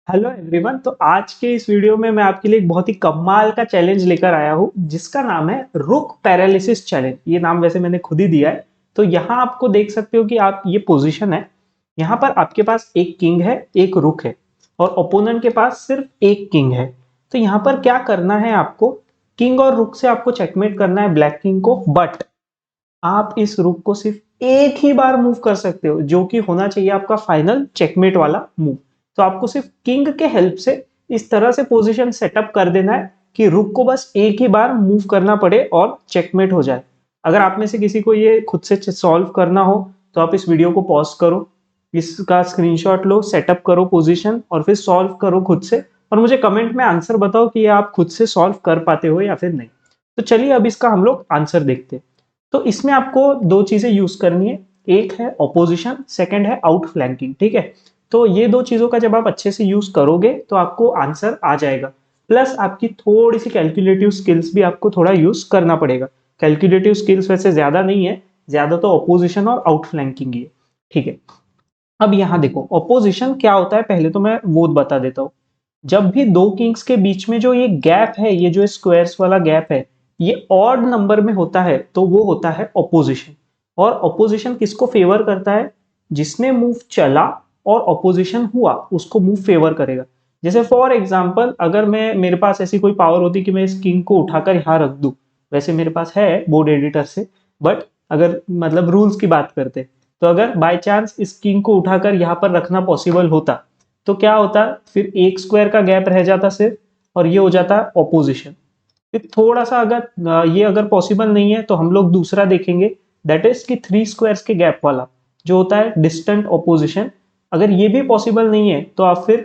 Hello everyone. तो आज के इस वीडियो में मैं आपके लिए एक बहुत ही कमाल का चैलेंज लेकर आया हूँ जिसका नाम है रुक पैरालिसिस चैलेंज। ये नाम वैसे मैंने खुद ही दिया है। तो यहाँ आपको देख सकते हो कि आप ये पोजीशन है, यहाँ पर आपके पास एक किंग है, एक रुक है और ओपोनेंट के पास सिर्फ एक किंग है। तो यहाँ पर क्या करना है आपको, किंग और रुक से आपको चेकमेट करना है ब्लैक किंग को, बट आप इस रुक को सिर्फ एक ही बार मूव कर सकते हो जो कि होना चाहिए आपका फाइनल चेकमेट वाला मूव। तो आपको सिर्फ किंग के हेल्प से इस तरह से पोजीशन सेटअप कर देना है कि रुक को बस एक ही बार मूव करना पड़े और चेकमेट हो जाए। अगर आप में से किसी को ये खुद से सॉल्व करना हो तो आप इस वीडियो को पॉज करो, इसका स्क्रीनशॉट लो, सेटअप करो पोजीशन और फिर सॉल्व करो खुद से, और मुझे कमेंट में आंसर बताओ कि ये आप खुद से सॉल्व कर पाते हो या फिर नहीं। तो चलिए अब इसका हम लोग आंसर देखते हैं। तो इसमें आपको दो चीजें यूज करनी है, एक है ऑपोजिशन, सेकंड है आउट फ्लैंकिंग। ठीक है, तो ये दो चीजों का जब आप अच्छे से यूज करोगे तो आपको आंसर आ जाएगा। प्लस आपकी थोड़ी सी कैलकुलेटिव स्किल्स भी आपको थोड़ा यूज करना पड़ेगा। कैलकुलेटिव स्किल्स वैसे ज्यादा नहीं है, ज्यादा तो ऑपोजिशन और आउट फ्लैंकिंग ही है। ठीक है, अब यहाँ देखो ऑपोजिशन क्या होता है, पहले तो मैं वो बता देता हूँ। जब भी दो किंग्स के बीच में जो ये गैप है, ये जो स्क्वायर्स वाला गैप है, ये ऑड नंबर में होता है तो वो होता है ऑपोजिशन। और ऑपोजिशन किसको फेवर करता है? जिसने मूव चला और ऑपोजिशन हुआ उसको मूव फेवर करेगा। जैसे फॉर एग्जांपल अगर मैं, मेरे पास ऐसी कोई पावर होती कि मैं इस किंग को उठाकर यहाँ रख दूं, वैसे मेरे पास है बोर्ड एडिटर से, बट अगर मतलब रूल्स की बात करते तो अगर बाय चांस इस किंग को उठाकर यहाँ पर रखना पॉसिबल होता तो क्या होता, फिर एक स्क्वायर का गैप रह जाता सिर्फ, और ये हो जाता ऑपोजिशन। फिर थोड़ा सा अगर ये अगर पॉसिबल नहीं है तो हम लोग दूसरा देखेंगे, दैट इज कि थ्री स्क्वायर्स के गैप वाला जो होता है डिस्टेंट ऑपोजिशन। अगर ये भी पॉसिबल नहीं है तो आप फिर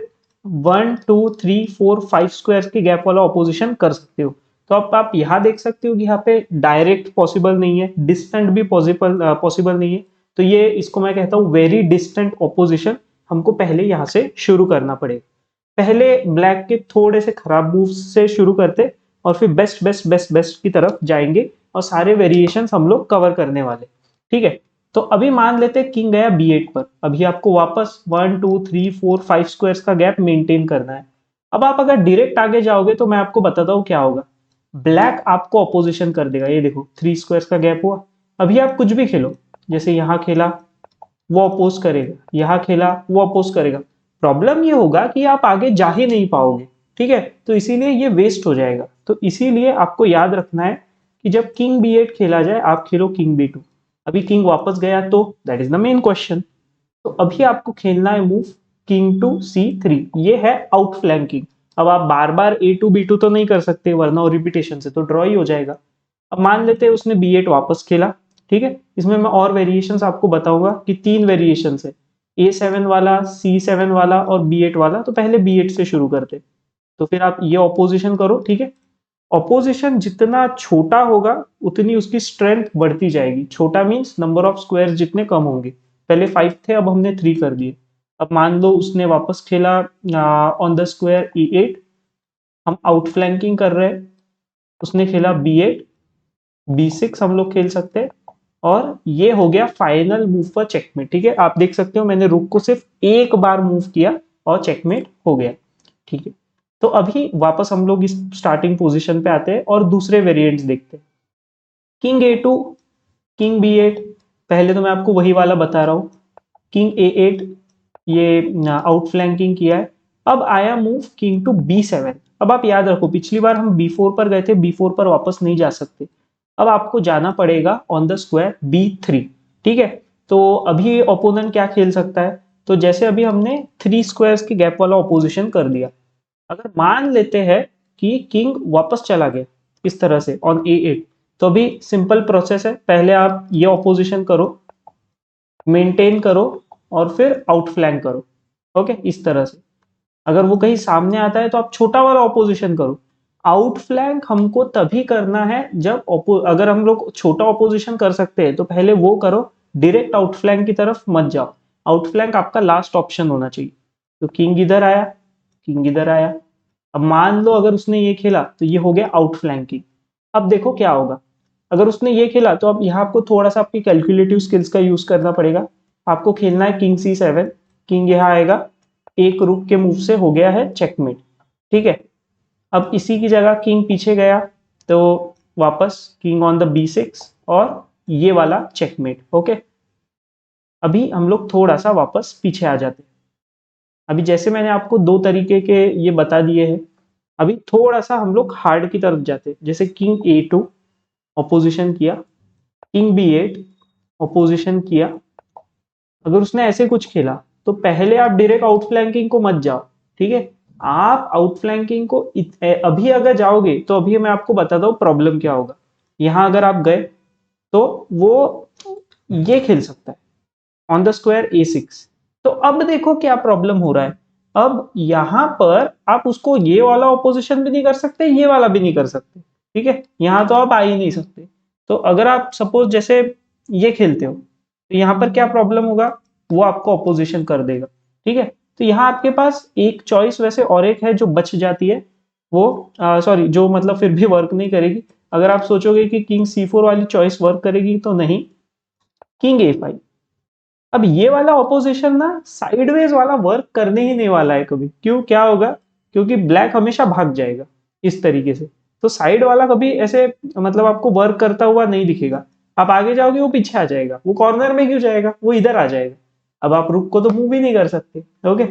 1 2 3 4 5 स्क्वायर्स के गैप वाला ऑपोजिशन कर सकते हो। तो आप यहाँ देख सकते हो कि यहाँ पे डायरेक्ट पॉसिबल नहीं है, डिस्टेंट भी पॉसिबल नहीं है। तो ये इसको मैं कहता हूँ वेरी डिस्टेंट ऑपोजिशन। हमको पहले यहाँ से शुरू करना पड़ेगा। पहले ब्लैक के थोड़े से खराब मूव्स से शुरू करते और फिर बेस्ट बेस्ट बेस्ट बेस्ट की तरफ जाएंगे और सारे वेरिएशंस हम लोग कवर करने वाले। ठीक है, तो अभी मान लेते हैं किंग गया B8 पर। अभी आपको वापस 1 2 3 4 5 स्क्वायर्स का गैप मेंटेन करना है। अब आप अगर डायरेक्ट आगे जाओगे तो मैं आपको बताता हूँ क्या होगा। ब्लैक आपको अपोजिशन कर देगा, ये देखो 3 स्क्वायर्स का गैप हुआ। अभी आप कुछ भी खेलो, जैसे यहाँ खेला वो अपोज करेगा, यहाँ खेला वो अपोज करेगा। प्रॉब्लम ये होगा कि आप आगे जा ही नहीं पाओगे। ठीक है, तो इसीलिए ये वेस्ट हो जाएगा। तो इसीलिए आपको याद रखना है कि जब किंग B8 खेला जाए आप खेलो किंग B2। अभी किंग वापस गया तो that is the main question. तो अभी आपको खेलना है मूव किंग टू C3, ये है आउट फ्लैंकिंग। अब आप बार बार A2 B2 तो नहीं कर सकते वरना वो रिपीटेशन से तो ड्रॉ ही हो जाएगा। अब मान लेते हैं उसने B8 वापस खेला। ठीक है, इसमें मैं और वेरिएशंस आपको बताऊंगा कि तीन वेरिएशंस है, A7 वाला, C7 वाला और B8 वाला। तो पहले B8 से शुरू करते, तो फिर आप ये ऑपोजिशन करो। ठीक है, ऑपोजिशन जितना छोटा होगा उतनी उसकी स्ट्रेंथ बढ़ती जाएगी। छोटा मीन्स नंबर ऑफ स्क्वायर जितने कम होंगे। पहले 5 थे, अब हमने 3 कर दिए। अब मान लो उसने वापस खेला ऑन द स्क्वायर E8, हम आउट फ्लैंकिंग कर रहे हैं। उसने खेला B8, B6 हम लोग खेल सकते हैं और ये हो गया फाइनल मूव पर चेकमेट। ठीक है, आप देख सकते हो मैंने रुक को सिर्फ एक बार मूव किया और चेकमेट हो गया। ठीक है, तो अभी वापस हम लोग इस स्टार्टिंग पोजीशन पे आते हैं और दूसरे वेरिएंट्स देखते हैं। किंग A2, किंग B8, पहले तो मैं आपको वही वाला बता रहा हूँ। किंग A8 ये आउट फ्लैंकिंग किया है। अब आया मूव किंग टू B7। अब आप याद रखो पिछली बार हम B4 पर गए थे, B4 पर वापस नहीं जा सकते। अब आपको जाना पड़ेगा ऑन द स्क्वायर B3। ठीक है, तो अभी ओपोनेंट क्या खेल सकता है, तो जैसे अभी हमने 3 स्क्वायर्स के गैप वाला ऑपोजिशन कर दिया। अगर मान लेते हैं कि किंग वापस चला गया इस तरह से ऑन A8, तो अभी सिंपल प्रोसेस है, पहले आप ये ऑपोजिशन करो, मेंटेन करो और फिर आउट फ्लैंक करो। ओके, इस तरह से। अगर वो कहीं सामने आता है तो आप छोटा वाला ऑपोजिशन करो। आउट फ्लैंक हमको तभी करना है जब अगर हम लोग छोटा ऑपोजिशन कर सकते हैं तो पहले वो करो, डायरेक्ट आउट फ्लैंक की तरफ मत जाओ। आउट फ्लैंक आपका लास्ट ऑप्शन होना चाहिए। तो किंग इधर आया, किंग इधर आया। अब मान लो अगर उसने ये खेला तो ये हो गया आउट फ्लैंकिंग। अब देखो क्या होगा, अगर उसने ये खेला तो अब यहाँ आपको थोड़ा सा आपकी कैलकुलेटिव स्किल्स का यूज करना पड़ेगा। आपको खेलना है किंग C7, किंग यहाँ आएगा, एक रुक के मूव से हो गया है चेकमेट। ठीक है, अब इसी की जगह किंग पीछे गया तो वापस किंग ऑन द b6 और ये वाला चेकमेट। ओके, अभी हम लोग थोड़ा सा वापस पीछे आ जाते हैं। अभी जैसे मैंने आपको दो तरीके के ये बता दिए हैं, अभी थोड़ा सा हम लोग हार्ड की तरफ जाते हैं। जैसे किंग a2 ऑपोजिशन किया, किंग b8 ऑपोजिशन किया। अगर उसने ऐसे कुछ खेला तो पहले आप डायरेक्ट आउटफ्लैंकिंग को मत जाओ। ठीक है, आप आउटफ्लैंकिंग को अभी अगर जाओगे तो अभी मैं आपको बताता हूँ प्रॉब्लम क्या होगा। यहां अगर आप गए तो वो ये खेल सकता है ऑन द स्क्वायर a6। तो अब देखो क्या प्रॉब्लम हो रहा है। अब यहां पर आप उसको ये वाला ऑपोजिशन भी नहीं कर सकते, ये वाला भी नहीं कर सकते। ठीक है, यहां तो आप आ ही नहीं सकते। तो अगर आप सपोज जैसे ये खेलते हो तो यहां पर क्या प्रॉब्लम होगा, वो आपको ऑपोजिशन कर देगा। ठीक है, तो यहाँ आपके पास एक चॉइस वैसे और एक है जो बच जाती है, वो सॉरी जो मतलब फिर भी वर्क नहीं करेगी। अगर आप सोचोगे कि किंग c4 वाली चॉइस वर्क करेगी तो नहीं, किंग a5। अब ये वाला ऑपोजिशन ना साइडवेज वाला वर्क करने ही नहीं वाला है कभी। क्यों, क्या होगा, क्योंकि ब्लैक हमेशा भाग जाएगा इस तरीके से। तो साइड वाला कभी ऐसे मतलब आपको वर्क करता हुआ नहीं दिखेगा। आप आगे जाओगे वो पीछे आ जाएगा, वो कॉर्नर में क्यों जाएगा, वो इधर आ जाएगा। अब आप रुक को तो मूव ही नहीं कर सकते। ओके,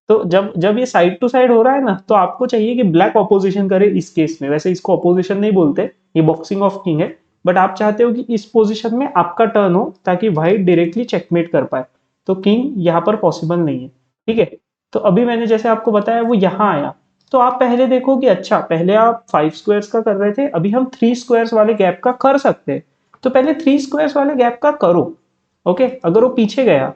तो जब जब ये साइड टू साइड हो रहा है ना, तो आपको चाहिए कि ब्लैक ऑपोजिशन करे। इस केस में वैसे इसको ऑपोजिशन नहीं बोलते, ये बॉक्सिंग ऑफ किंग है, बट आप चाहते हो कि इस पोजीशन में आपका टर्न हो ताकि व्हाइट डायरेक्टली चेकमेट कर पाए। तो किंग यहाँ पर पॉसिबल नहीं है। ठीक है, तो अभी मैंने जैसे आपको बताया वो यहाँ आया, तो आप पहले देखो कि अच्छा पहले आप 5 स्क्वायर्स का कर रहे थे, अभी हम 3 स्क्वायर्स वाले गैप का कर सकते हैं। तो पहले 3 स्क्वायर्स वाले गैप का करो। ओके, अगर वो पीछे गया,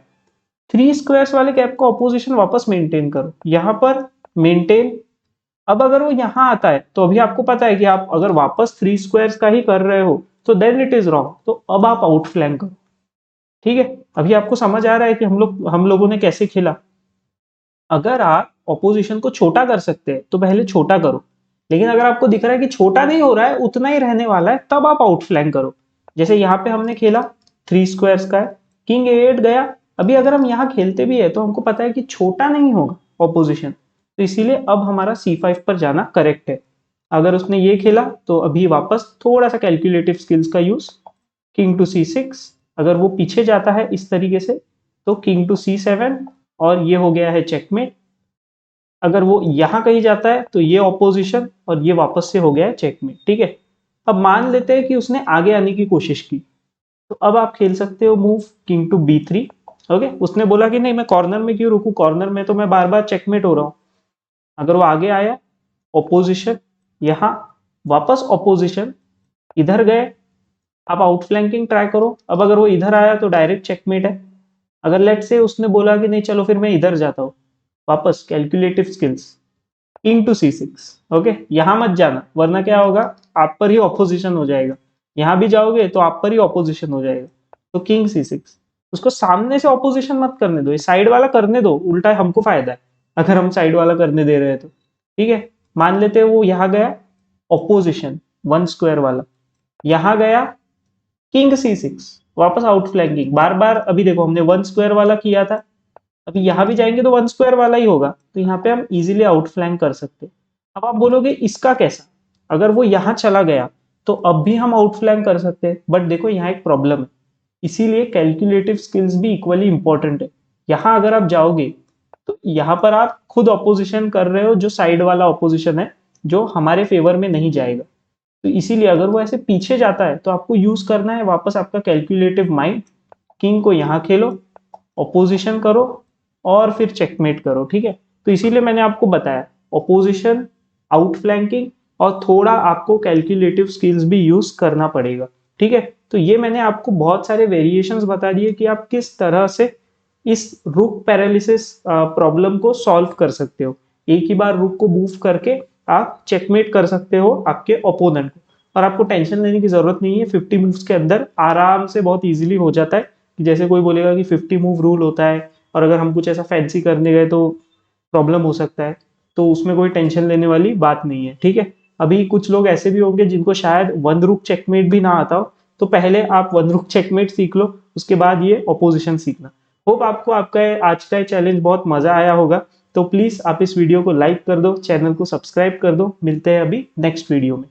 3 स्क्वायर्स वाले गैप का ऑपोजिशन वापस मेंटेन करो, यहां पर मेंटेन। अब अगर वो यहां आता है तो अभी आपको पता है कि आप अगर वापस 3 स्क्वायर्स का ही कर रहे हो तो देन इट इज रॉन्ग। तो अब आप आउट फ्लैंक करो। ठीक है, अभी आपको समझ आ रहा है कि हम लोगों ने कैसे खेला। अगर आप ऑपोजिशन को छोटा कर सकते हैं तो पहले छोटा करो, लेकिन अगर आपको दिख रहा है कि छोटा नहीं हो रहा है, उतना ही रहने वाला है, तब आप आउट फ्लैंक करो। जैसे यहाँ पे हमने खेला 3 स्क्वायर्स का है, किंग a8 गया। अभी अगर हम यहाँ खेलते भी है तो हमको पता है कि छोटा नहीं होगा ऑपोजिशन, तो इसीलिए अब हमारा c5 पर जाना करेक्ट है। अगर उसने ये खेला तो अभी वापस थोड़ा सा कैलकुलेटिव स्किल्स का यूज, किंग टू c6। अगर वो पीछे जाता है इस तरीके से तो किंग टू c7 और ये हो गया है चेकमेट। अगर वो यहां कहीं जाता है तो ये ऑपोजिशन और ये वापस से हो गया है चेकमेट। ठीक है, अब मान लेते हैं कि उसने आगे आने की कोशिश की, तो अब आप खेल सकते हो move king to b3। Okay, उसने बोला कि नहीं मैं कॉर्नर में क्यों रुकूं, कॉर्नर में तो मैं बार बार चेकमेट हो रहा हूं। अगर वो आगे आया, ऑपोजिशन, यहां वापस ऑपोजिशन, इधर गए, आप आउटफ्लैंकिंग ट्राई करो। अब अगर वो इधर आया तो डायरेक्ट चेकमेट है। अगर लेट से उसने बोला कि नहीं चलो फिर मैं इधर जाता हूँ, वापस calculative skills, king to c6। Okay, यहां मत जाना वरना क्या होगा, आप पर ही ऑपोजिशन हो जाएगा। यहां भी जाओगे तो आप पर ही ऑपोजिशन हो जाएगा। तो किंग c6, उसको सामने से ऑपोजिशन मत करने दो, ये साइड वाला करने दो, उल्टा हमको फायदा है अगर हम साइड वाला करने दे रहे हैं तो। ठीक है, मान लेते हैं वो यहां गया ऑपोजिशन 1 स्क्वायर वाला, यहां गया किंग c6, वापस आउट फ्लैंकिंग बार बार। अभी देखो हमने 1 स्क्वायर वाला किया था, अभी यहां भी जाएंगे तो 1 स्क्वायर वाला ही होगा, तो यहाँ पे हम इजीली आउट फ्लैंक कर सकते हैं। अब आप बोलोगे इसका कैसा, अगर वो यहां चला गया तो अब भी हम आउट फ्लैंक कर सकते हैं, बट देखो यहाँ एक प्रॉब्लम है, इसीलिए कैलकुलेटिव स्किल्स भी इक्वली इंपॉर्टेंट है। यहाँ अगर आप जाओगे तो यहाँ पर आप खुद ऑपोजिशन कर रहे हो, जो साइड वाला ऑपोजिशन है जो हमारे फेवर में नहीं जाएगा। तो इसीलिए अगर वो ऐसे पीछे जाता है तो आपको यूज करना है वापस आपका कैलकुलेटिव माइंड, किंग को यहाँ खेलो, ऑपोजिशन करो और फिर चेकमेट करो। ठीक है, तो इसीलिए मैंने आपको बताया ऑपोजिशन, आउटफ्लैंकिंग और थोड़ा आपको कैलकुलेटिव स्किल्स भी यूज करना पड़ेगा। ठीक है, तो ये मैंने आपको बहुत सारे वेरिएशंस बता दिए कि आप किस तरह से इस रुक पैरालिसिस प्रॉब्लम को सॉल्व कर सकते हो। एक ही बार रुक को मूव करके आप चेकमेट कर सकते हो आपके ओपोनेंट को, और आपको टेंशन लेने की जरूरत नहीं है। 50 मूव्स के अंदर आराम से बहुत इजीली हो जाता है। कि जैसे कोई बोलेगा कि 50 मूव रूल होता है और अगर हम कुछ ऐसा फैंसी करने गए तो प्रॉब्लम हो सकता है, तो उसमें कोई टेंशन लेने वाली बात नहीं है। ठीक है, अभी कुछ लोग ऐसे भी होंगे जिनको शायद वन रुक चेकमेट भी ना आता हो, तो पहले आप वन रुक चेकमेट सीख लो, उसके बाद ये ऑपोजिशन सीखना। होप आपको आपका आज का चैलेंज बहुत मजा आया होगा। तो प्लीज आप इस वीडियो को लाइक कर दो, चैनल को सब्सक्राइब कर दो। मिलते हैं अभी नेक्स्ट वीडियो में।